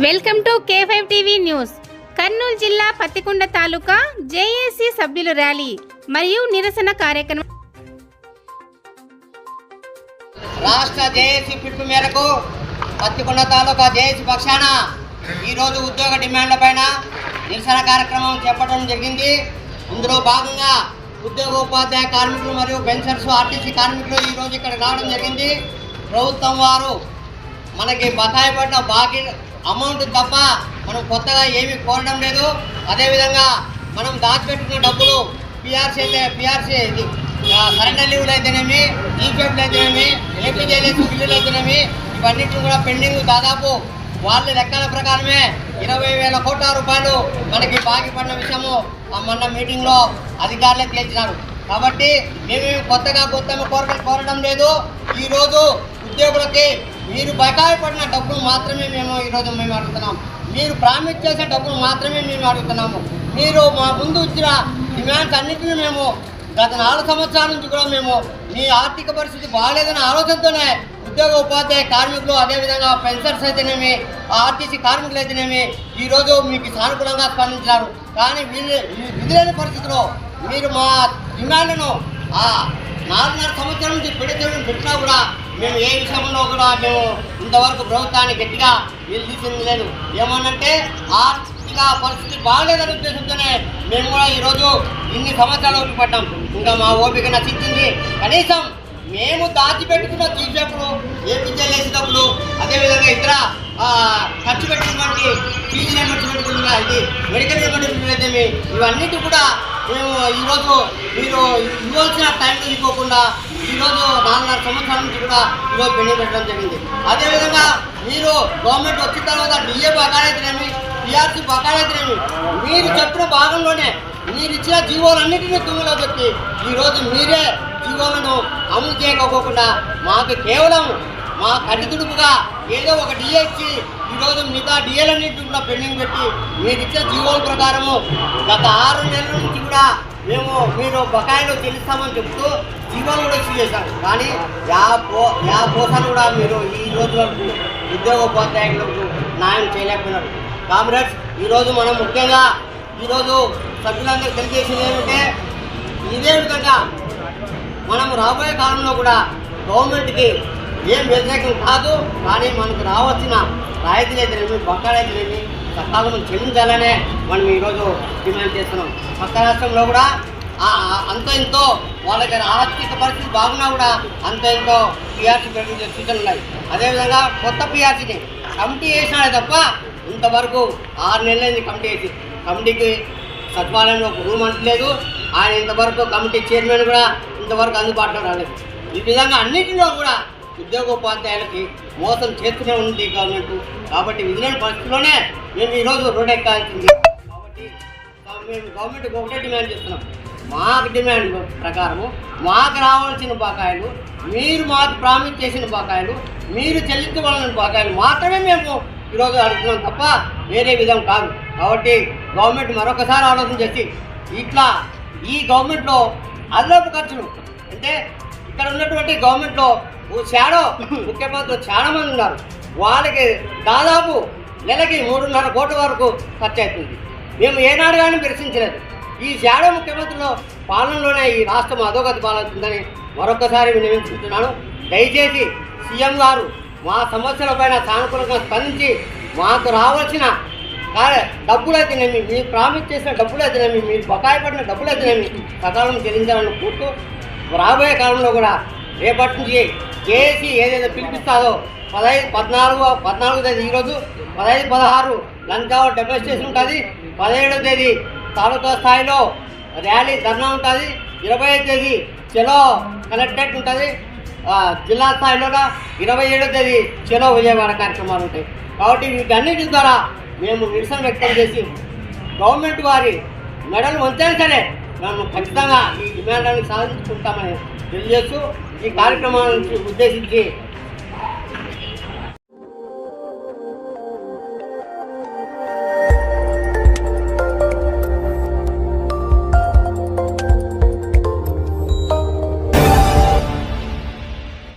Welcome to K5 TV news. Kurnool జిల్లా పత్తికొండ తాలూకా JAC సభ్యుల rally మరియు నిరసన కార్యక్రమం. రాష్ట్ర జేఏసీ పిలుపు మేరకు పత్తికొండ తాలూకా జేఏసీ పక్షాన ఈరోజు ఉద్యోగ డిమాండ్లపైన నిరసన కార్యక్రమం చేపట్టడం జరిగింది. ఇందులో భాగంగా ఉద్యోగ ఉపాధ్యాయ కార్మికులు మరియు పెన్షనర్స్ ఆర్టీసీ కార్మికులు ఈరోజు ఇక్కడ రావడం జరిగింది. ప్రభుత్వం వారు మనకి బకాయి పడిన బాకీ అమౌంట్ తప్ప మనం కొత్తగా ఏమీ కోరడం లేదు. అదేవిధంగా మనం దాచిపెట్టుకున్న డబ్బులు పిఆర్సీ సరెండర్ లీవ్లు అయితేనేమి, ఈపీఎఫ్లు అయితేనేమి, ఏపీజేఎల్ఎస్ బిల్లులు అయితేనేమి, ఇవన్నిటిని కూడా పెండింగ్ దాదాపు వాళ్ళ లెక్కల ప్రకారమే 20,000 కోట్ల రూపాయలు మనకి బాకీ పడిన విషయము మొన్న మీటింగ్లో అధికారులే తేల్చినారు. కాబట్టి మేమేమి కొత్తగా కోరడం లేదు. ఈరోజు ఉద్యోగులకి మీరు బకాయి పడిన డబ్బులు మాత్రమే మేము అడుగుతున్నాం. మీరు ప్రామిస్ చేసే డబ్బులు మాత్రమే మేము అడుగుతున్నాము. మీరు మా ముందు వచ్చిన డిమాండ్స్ అన్నింటినీ మేము గత 4 సంవత్సరాల నుంచి కూడా మేము మీ ఆర్థిక పరిస్థితి బాగాలేదనే ఆలోచనతోనే ఉద్యోగ ఉపాధ్యాయ కార్మికులు, అదేవిధంగా పెన్షనర్స్ అయితేనేమి, ఆర్టీసీ కార్మికులు అయితేనేమి ఈరోజు మీకు సానుకూలంగా స్పందించినారు. కానీ విధులేని పరిస్థితిలో మీరు మా డిమాండ్లను 4.5 సంవత్సరాల నుంచి పెట్టినా కూడా మేము ఏ విషయంలో కూడా మేము ఇంతవరకు ప్రభుత్వాన్ని గట్టిగా నిలదీసింది లేదు. ఏమనంటే ఆర్థిక పరిస్థితి బాగలేదనే ఉద్దేశంతోనే మేము కూడా ఈరోజు ఇన్ని సంవత్సరాలు ఓపిక పడ్డాం. ఇంకా మా ఓపిక నశించింది. కనీసం మేము దాచిపెట్టుకున్న జీవితప్పుడు ఏపీజేఎల్ఎస్ డబ్బులు, అదేవిధంగా ఇతర ఖర్చు పెట్టినటువంటి ఫీజు రియంబర్స్మెంట్ ఇది మెడికల్ రియంబర్స్మెంట్ అయితే ఇవన్నిటి కూడా మేము ఈరోజు మీరు ఇవ్వాల్సిన టైంలో ఇవ్వకుండా ఈరోజు 4.5 సంవత్సరాల నుంచి కూడా ఈరోజు పెండింగ్ పెట్టడం జరిగింది. అదేవిధంగా మీరు గవర్నమెంట్ వచ్చిన తర్వాత డిఏ బకాయితేనేమి, పిఆర్సీ బకాయితేనేమి మీరు చెప్పిన భాగంలోనే మీరు ఇచ్చిన జీవోలన్నింటినీ తుమ్మిలో పెట్టి ఈరోజు మీరే జీవోలను అమలు చేయకపోకుండా మాకు కేవలం మా కడితుడుపుగా ఏదో ఒక డిఏ ఇచ్చి ఈరోజు మిగతా డిఏలన్నింటినీ కూడా పెండింగ్ పెట్టి మీరు ఇచ్చిన జీవోల ప్రకారము గత 6 నెలల నుంచి కూడా మీరు బకాయిలు చెల్లిస్తామని చెప్తూ జీవోలు కూడా ఇష్యూ చేశారు. కానీ యా కోసం కూడా మీరు ఈ రోజు వరకు ఉద్యోగోపాధ్యాయులకు న్యాయం చేయలేకపోయినారు. కామ్రేడ్స్, ఈరోజు మనం ముఖ్యంగా ఈరోజు సభ్యులందరూ తెలియజేసేది ఏమంటే ఇదే విధంగా మనం రాబోయే కాలంలో కూడా గవర్నమెంట్కి ఏం వ్యతిరేకం కాదు. కానీ మనకు రావాల్సిన రాయితీలు అయితేనేమి, బకాయిలు అయితేనేమి సకాలంలో చెల్లించాలనే మనం ఈరోజు డిమాండ్ చేస్తున్నాం. పక్క రాష్ట్రంలో కూడా అంత ఎంతో వాళ్ళకి ఆర్థిక పరిస్థితి బాగున్నా కూడా అంత ఎంతో పిఆర్సీ ప్రకటించే సూచనలు ఉన్నాయి. అదేవిధంగా కొత్త పిఆర్సీని కమిటీ వేసినాడే తప్ప ఇంతవరకు 6 నెలలైంది కమిటీకి సచివాలయంలో ఒక రూమ్ అంటలేదు. ఆయన ఇంతవరకు కమిటీ చైర్మన్ కూడా ఇంతవరకు అందుబాటులో రాలేదు. ఈ విధంగా అన్నింటిలో కూడా ఉద్యోగోపాధ్యాయులకి మోసం చేస్తూనే ఉంది గవర్నమెంట్. కాబట్టి విధులేని పరిస్థితిలోనే మేము ఈరోజు రోడ్ ఎక్కాల్సింది. కాబట్టి మేము గవర్నమెంట్కి ఒకటే డిమాండ్ చేస్తున్నాం. మాకు డిమాండ్ ప్రకారము మాకు రావాల్సిన బకాయిలు, మీరు మాకు ప్రామిస్ చేసిన బకాయిలు, మీరు చెల్లించవలసిన బకాయిలు మాత్రమే మేము ఈరోజు అడుగుతున్నాం తప్ప వేరే విధం కాదు. కాబట్టి గవర్నమెంట్ మరొకసారి ఆలోచన చేసి ఇట్లా ఈ గవర్నమెంట్లో అదనపు ఖర్చులు అంటే ఇక్కడ ఉన్నటువంటి గవర్నమెంట్లో షాడో ముఖ్యమంత్రులు చాలా మంది ఉన్నారు. వాళ్ళకి దాదాపు నెలకి 3.5 కోట్ల వరకు ఖర్చు అవుతుంది. మేము ఏనాడు కానీ ప్రశ్నించలేదు. ఈ షాడో ముఖ్యమంత్రుల పాలనలోనే ఈ రాష్ట్రం అధోగతి పాలవుతుందని మరొకసారి విన్నవించుకుంటున్నాను. దయచేసి సీఎం గారు మా సమస్యలపైన సానుకూలంగా స్పందించి మాకు రావాల్సిన డబ్బులు అయితేనేమి, మీరు ప్రామిస్ చేసిన డబ్బులు అయితేనేమి, మీరు బకాయి పడిన డబ్బులు అయితేనేమి సకాలం చెల్లించాలని కోరుతూ రాబోయే కాలంలో కూడా రేపటి నుంచి జేఏసీ ఏదైతే పిలిపిస్తాదో 14వ తేదీ ఈరోజు 15, 16 లంచ్ అవర్ డెమాన్స్ట్రేషన్ ఉంటుంది. 17వ తేదీ తాలూకా స్థాయిలో ర్యాలీ ధర్నా ఉంటుంది. 25వ తేదీ చలో కలెక్టరేట్ ఉంటుంది. జిల్లా స్థాయిలో 27వ తేదీ చలో విజయవాడ కార్యక్రమాలు ఉంటాయి. కాబట్టి వీటన్నిటి ద్వారా మేము నిరసన వ్యక్తం చేసి గవర్నమెంట్ వారి మెడలు వంచైనా సరే మేము ఖచ్చితంగా ఈ డిమాండ్లను సాధించుకుంటామని తెలియజేస్తూ ఈ కార్యక్రమాన్ని ఉద్దేశించి